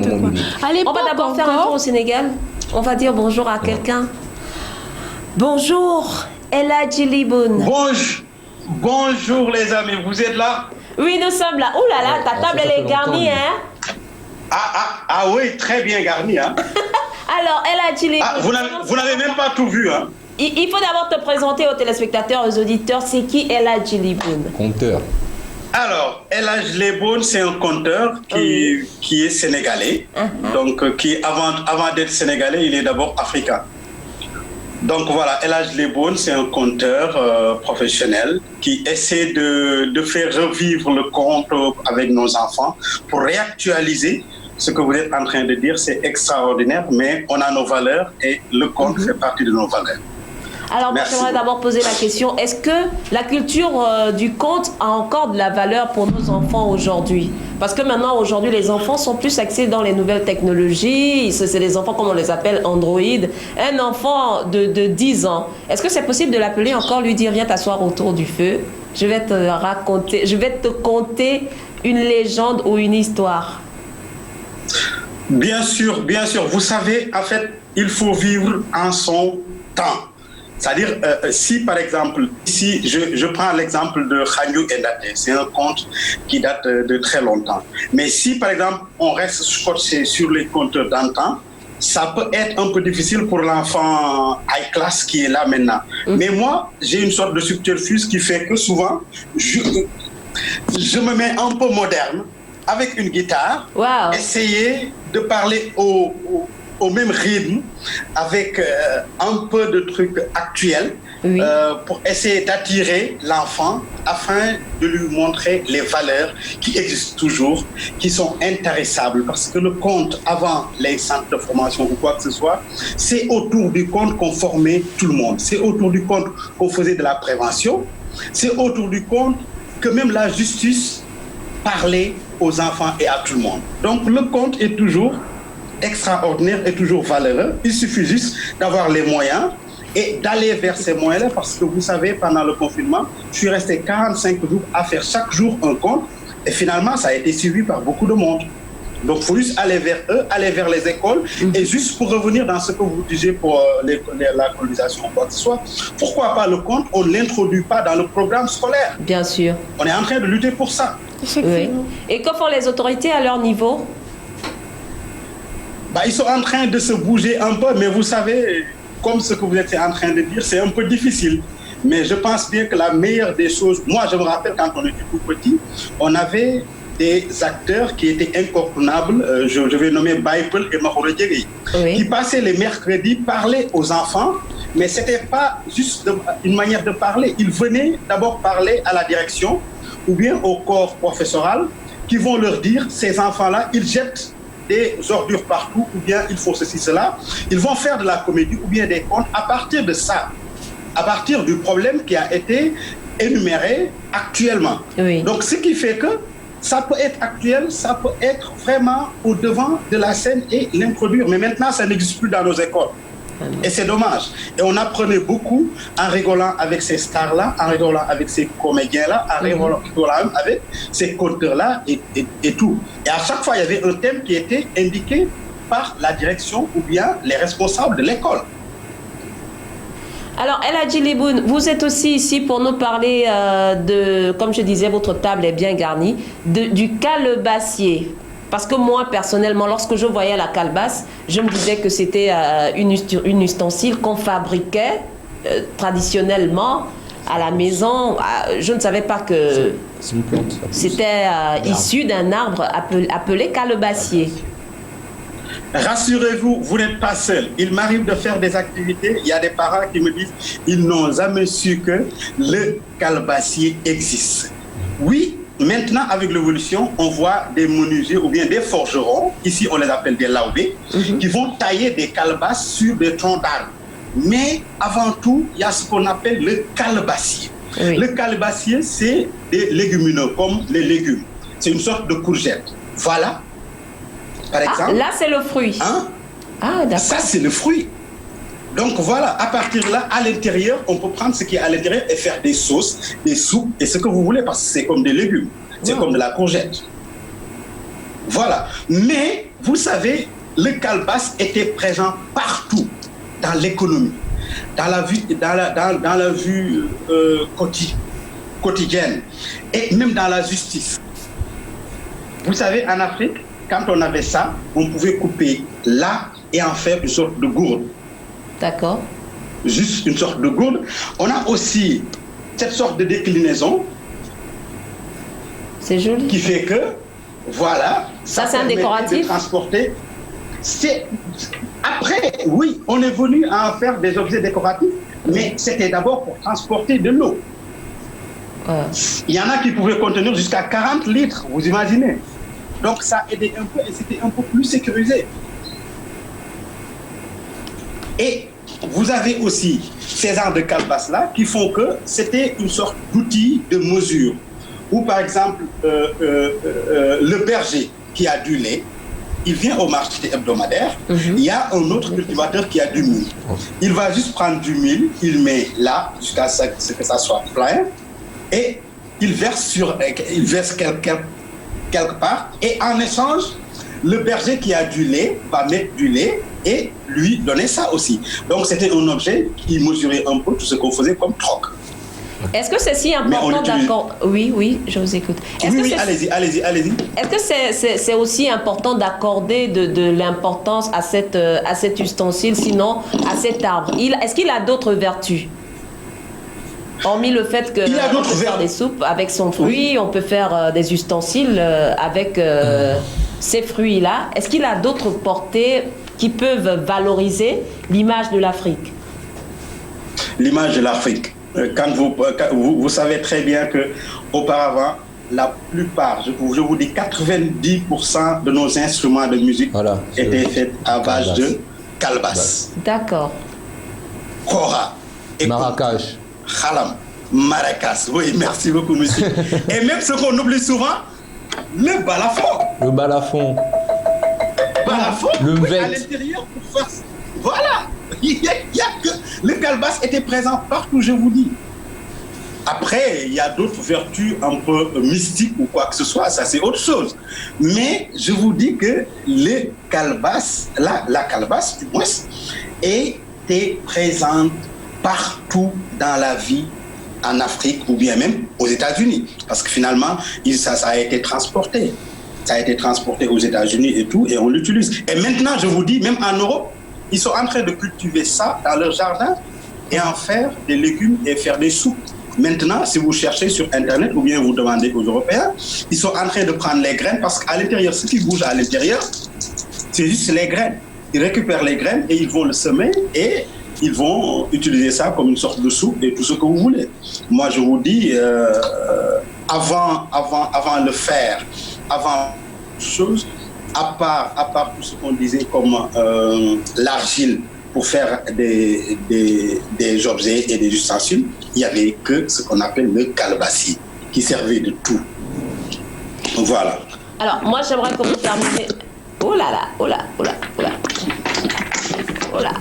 un moment donné. On va d'abord faire un tour au Sénégal. On va dire bonjour à quelqu'un. Bonjour, Eladji Liboun. Bonjour les amis, vous êtes là? Oui, nous sommes là. Ouh là là, ta table elle est garnie, hein? Ah oui, très bien garnie, hein? Alors, Eladji Liboun. Vous n'avez même pas tout vu, hein? Il faut d'abord te présenter aux téléspectateurs, aux auditeurs. C'est qui Eladji Liboun? Conteur. Alors, Eladji Liboun, c'est un conteur qui est sénégalais. Donc, qui avant d'être sénégalais, il est d'abord africain. Donc voilà, Eladji Liboun, c'est un conteur professionnel qui essaie de faire revivre le conte avec nos enfants pour réactualiser ce que vous êtes en train de dire. C'est extraordinaire, mais on a nos valeurs et le conte fait partie de nos valeurs. Alors, moi, j'aimerais d'abord poser la question, est-ce que la culture du conte a encore de la valeur pour nos enfants aujourd'hui? Parce que maintenant, aujourd'hui, les enfants sont plus axés dans les nouvelles technologies. C'est les enfants, comme on les appelle, Android. Un enfant de 10 ans, est-ce que c'est possible de l'appeler encore, lui dire, viens t'asseoir autour du feu, je vais te conter une légende ou une histoire? Bien sûr, bien sûr. Vous savez, en fait, il faut vivre en son temps. C'est-à-dire, si par exemple, ici, je prends l'exemple de Khanyou Endaté, c'est un conte qui date de très longtemps. Mais si par exemple, on reste scotché sur les contes d'antan, ça peut être un peu difficile pour l'enfant high class qui est là maintenant. Mais moi, j'ai une sorte de subterfuge qui fait que souvent, je me mets un peu moderne, avec une guitare, essayer de parler au même rythme, avec un peu de trucs actuels, pour essayer d'attirer l'enfant afin de lui montrer les valeurs qui existent toujours, qui sont intarissables. Parce que le conte, avant les centres de formation ou quoi que ce soit, c'est autour du conte qu'on formait tout le monde. C'est autour du conte qu'on faisait de la prévention. C'est autour du conte que même la justice parlait aux enfants et à tout le monde. Donc le conte est toujours extraordinaire et toujours valeureux. Il suffit juste d'avoir les moyens et d'aller vers ces moyens-là, parce que vous savez, pendant le confinement, je suis resté 45 jours à faire chaque jour un conte et finalement, ça a été suivi par beaucoup de monde. Donc, il faut juste aller vers eux, aller vers les écoles. Et juste pour revenir dans ce que vous disiez pour la colonisation ou quoi que ce soit, pourquoi pas le conte, on ne l'introduit pas dans le programme scolaire? Bien sûr. On est en train de lutter pour ça. Oui. Et que font les autorités à leur niveau? Ils sont en train de se bouger un peu, mais vous savez, comme ce que vous êtes en train de dire, c'est un peu difficile. Mais je pense bien que la meilleure des choses, moi je me rappelle quand on était tout petit, on avait des acteurs qui étaient incontournables, je vais nommer Bible et Mahoro Djegui, qui passaient les mercredis parler aux enfants, mais ce n'était pas juste une manière de parler. Ils venaient d'abord parler à la direction ou bien au corps professoral qui vont leur dire, ces enfants-là, ils jettent des ordures partout, ou bien il faut ceci, cela. Ils vont faire de la comédie ou bien des contes à partir de ça, à partir du problème qui a été énuméré actuellement. Donc, ce qui fait que ça peut être actuel, ça peut être vraiment au devant de la scène et l'introduire. Mais maintenant, ça n'existe plus dans nos écoles. Et c'est dommage. Et on apprenait beaucoup en rigolant avec ces stars-là, en rigolant avec ces comédiens-là, en rigolant avec ces conteurs-là et tout. Et à chaque fois, il y avait un thème qui était indiqué par la direction ou bien les responsables de l'école. Alors, Eladji Liboun, vous êtes aussi ici pour nous parler de, comme je disais, votre table est bien garnie, du calebassier. Parce que moi, personnellement, lorsque je voyais la calebasse, je me disais que c'était une ustensile qu'on fabriquait traditionnellement à la maison. Je ne savais pas que c'était issu d'un arbre appelé calebassier. Rassurez-vous, vous n'êtes pas seul. Il m'arrive de faire des activités. Il y a des parents qui me disent qu'ils n'ont jamais su que le calebassier existe. Oui, maintenant, avec l'évolution, on voit des menuisiers ou bien des forgerons, ici on les appelle des laubés, qui vont tailler des calebasses sur des troncs d'arbres. Mais avant tout, il y a ce qu'on appelle le calebassier. Le calebassier, c'est des légumineux, comme les légumes. C'est une sorte de courgette. Voilà. Par exemple. Là, c'est le fruit. D'accord. Ça, c'est le fruit. Donc voilà, à partir de là, à l'intérieur, on peut prendre ce qui est à l'intérieur et faire des sauces, des soupes et ce que vous voulez, parce que c'est comme des légumes. C'est comme de la courgette. Voilà. Mais, vous savez, le calebasse était présent partout dans l'économie, dans la vue quotidienne et même dans la justice. Vous savez, en Afrique, quand on avait ça, on pouvait couper là et en faire une sorte de gourde. D'accord. Juste une sorte de gourde. On a aussi cette sorte de déclinaison. C'est joli. Qui fait que, voilà. Ça c'est un décoratif. De transporter. Après, oui, on est venu à en faire des objets décoratifs, mais c'était d'abord pour transporter de l'eau. Il y en a qui pouvaient contenir jusqu'à 40 litres, vous imaginez. Donc ça aidait un peu et c'était un peu plus sécurisé. Et vous avez aussi ces genres de calebasses-là qui font que c'était une sorte d'outil de mesure. Ou par exemple, le berger qui a du lait, il vient au marché hebdomadaire, il y a un autre cultivateur qui a du mil. Il va juste prendre du mil, il met là jusqu'à ce que ça soit plein, et il verse quelque part, et en échange, le berger qui a du lait va mettre du lait et lui donner ça aussi. Donc c'était un objet qui mesurait un peu tout ce qu'on faisait comme troc. Est-ce que c'est si important d'accorder... Oui, je vous écoute. Oui, allez-y. Est-ce que c'est aussi important d'accorder de l'importance à cet ustensile, sinon à cet arbre? Est-ce qu'il a d'autres vertus? Hormis le fait qu'on peut faire des soupes avec son fruit, on peut faire des ustensiles avec ces fruits-là. Est-ce qu'il a d'autres portées qui peuvent valoriser l'image de l'Afrique? L'image de l'Afrique. Quand vous savez très bien que auparavant, la plupart, je vous dis 90% de nos instruments de musique étaient faits à base de calebasse. D'accord. Kora. Marrakech. Khalam. Maracas. Oui, merci beaucoup, monsieur. Et même ce qu'on oublie souvent, le balafon. Le balafon. Balafon, le oui, à l'intérieur pour faire... Voilà. Le calebasse était présent partout, je vous dis. Après, il y a d'autres vertus un peu mystiques ou quoi que ce soit, ça c'est autre chose. Mais je vous dis que le calebasse, la calebasse du moins, était présente partout dans la vie en Afrique ou bien même aux États-Unis. Parce que finalement, ça a été transporté. Ça a été transporté aux États-Unis et tout, et on l'utilise. Et maintenant, je vous dis, même en Europe, ils sont en train de cultiver ça dans leur jardin et en faire des légumes et faire des soupes. Maintenant, si vous cherchez sur Internet ou bien vous demandez aux Européens, ils sont en train de prendre les graines parce qu'à l'intérieur, ce qui bouge à l'intérieur, c'est juste les graines. Ils récupèrent les graines et ils vont le semer et ils vont utiliser ça comme une sorte de soupe et tout ce que vous voulez. Moi, je vous dis, avant le fer, avant chose, à part tout ce qu'on disait comme l'argile pour faire des objets et des ustensiles, il n'y avait que ce qu'on appelle le calebassier, qui servait de tout. Voilà. Alors, moi, j'aimerais que vous terminiez... Oh là là, oh là, oh là, oh là. Oh là.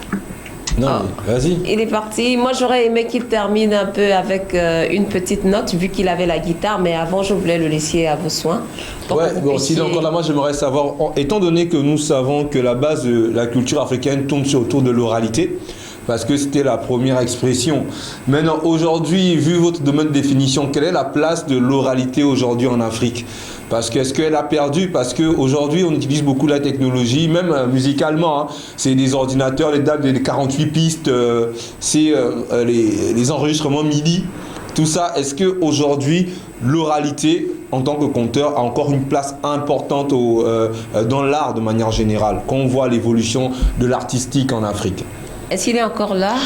Non, vas-y. Il est parti. Moi, j'aurais aimé qu'il termine un peu avec une petite note, vu qu'il avait la guitare, mais avant, je voulais le laisser à vos soins. Ouais, bon, sinon, encore là, moi, j'aimerais savoir, étant donné que nous savons que la base de la culture africaine tourne autour de l'oralité, parce que c'était la première expression. Maintenant, aujourd'hui, vu votre domaine de définition, quelle est la place de l'oralité aujourd'hui en Afrique? Parce que est-ce qu'elle a perdu? Parce qu'aujourd'hui, on utilise beaucoup la technologie, même musicalement. Hein. C'est des ordinateurs, les dates des 48 pistes, c'est les enregistrements MIDI. Tout ça, est-ce qu'aujourd'hui, l'oralité, en tant que conteur, a encore une place importante dans l'art de manière générale, quand on voit l'évolution de l'artistique en Afrique? Est-ce qu'il est encore là?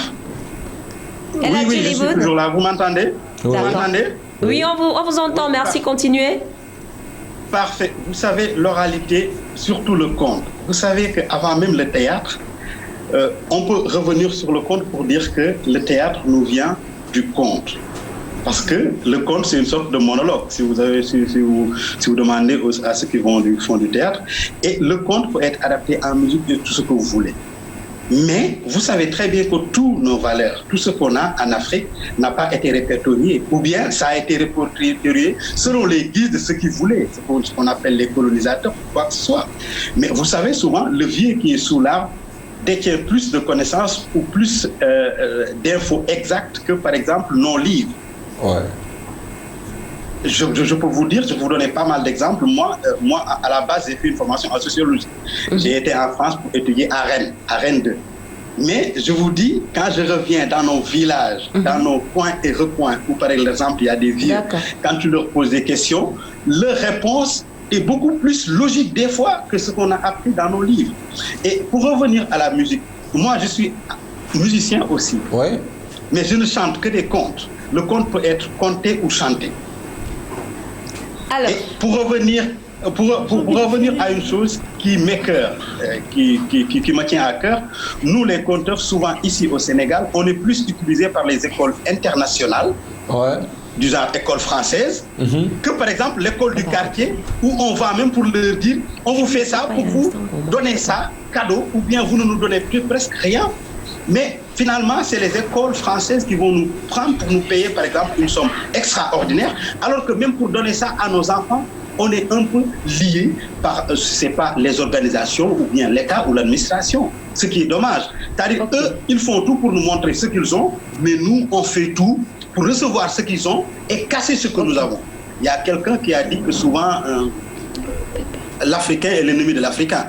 Oui, je suis toujours là. Vous m'entendez? Vous m'entendez? Oui, on vous entend. Oui, merci. Continuez. Parfait. Vous savez, l'oralité, surtout le conte. Vous savez qu'avant même le théâtre, on peut revenir sur le conte pour dire que le théâtre nous vient du conte. Parce que le conte, c'est une sorte de monologue, si vous demandez à ceux qui font du théâtre. Et le conte peut être adapté en musique de tout ce que vous voulez. Mais vous savez très bien que toutes nos valeurs, tout ce qu'on a en Afrique n'a pas été répertorié, ou bien ça a été répertorié selon les guises de ce qu'ils voulaient, ce qu'on appelle les colonisateurs, quoi que ce soit. Mais vous savez, souvent, le vieux qui est sous l'arbre détient plus de connaissances ou plus d'infos exactes que, par exemple, nos livres. Ouais. Je peux vous dire, je vais vous donner pas mal d'exemples. Moi, à la base, j'ai fait une formation en sociologie. J'ai été en France pour étudier à Rennes 2. Mais je vous dis, quand je reviens dans nos villages, dans nos coins et recoins, où par exemple, il y a des vieux, quand tu leur poses des questions, leur réponse est beaucoup plus logique des fois que ce qu'on a appris dans nos livres. Et pour revenir à la musique, moi, je suis musicien aussi. Ouais. Mais je ne chante que des contes. Le conte peut être conté ou chanté. Alors, et pour revenir à une chose qui m'écoeure, qui me tient à cœur, nous les conteurs, souvent ici au Sénégal, on est plus utilisés par les écoles internationales, du genre école française, que par exemple l'école du quartier, où on va même pour leur dire, on vous fait ça pour vous donner ça, cadeau, ou bien vous ne nous donnez plus presque rien. Mais finalement, c'est les écoles françaises qui vont nous prendre pour nous payer, par exemple, une somme extraordinaire, alors que même pour donner ça à nos enfants, on est un peu lié par, c'est pas les organisations ou bien l'État ou l'administration, ce qui est dommage. C'est-à-dire, eux, ils font tout pour nous montrer ce qu'ils ont, mais nous, on fait tout pour recevoir ce qu'ils ont et casser ce que nous avons. Il y a quelqu'un qui a dit que souvent, l'Africain est l'ennemi de l'Africain.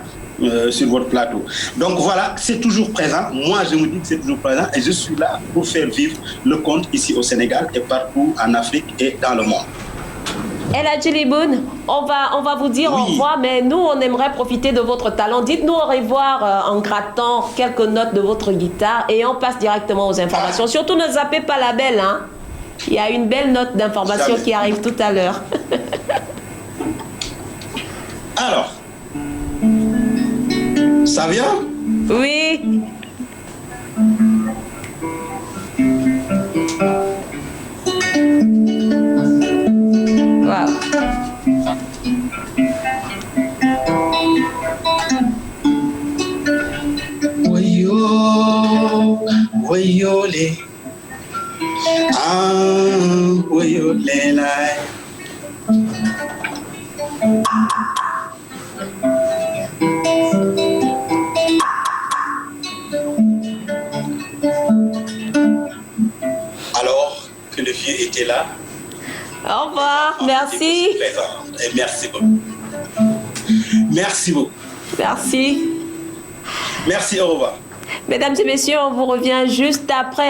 Sur votre plateau. Donc voilà, c'est toujours présent. Moi, je me dis que c'est toujours présent et je suis là pour faire vivre le conte ici au Sénégal et partout en Afrique et dans le monde. El Hadji Liboun, on va vous dire au revoir, mais nous, on aimerait profiter de votre talent. Dites-nous au revoir en grattant quelques notes de votre guitare et on passe directement aux informations. Surtout, ne zappez pas la belle, hein. Il y a une belle note d'information qui arrive tout à l'heure. Alors, ça vient? Oui. Wow. Woyo, woyole, woyole lai. Alors que le vieux était là. Au revoir, merci. Et merci beaucoup. Merci beaucoup. Merci. Merci, au revoir. Mesdames et messieurs, on vous revient juste après.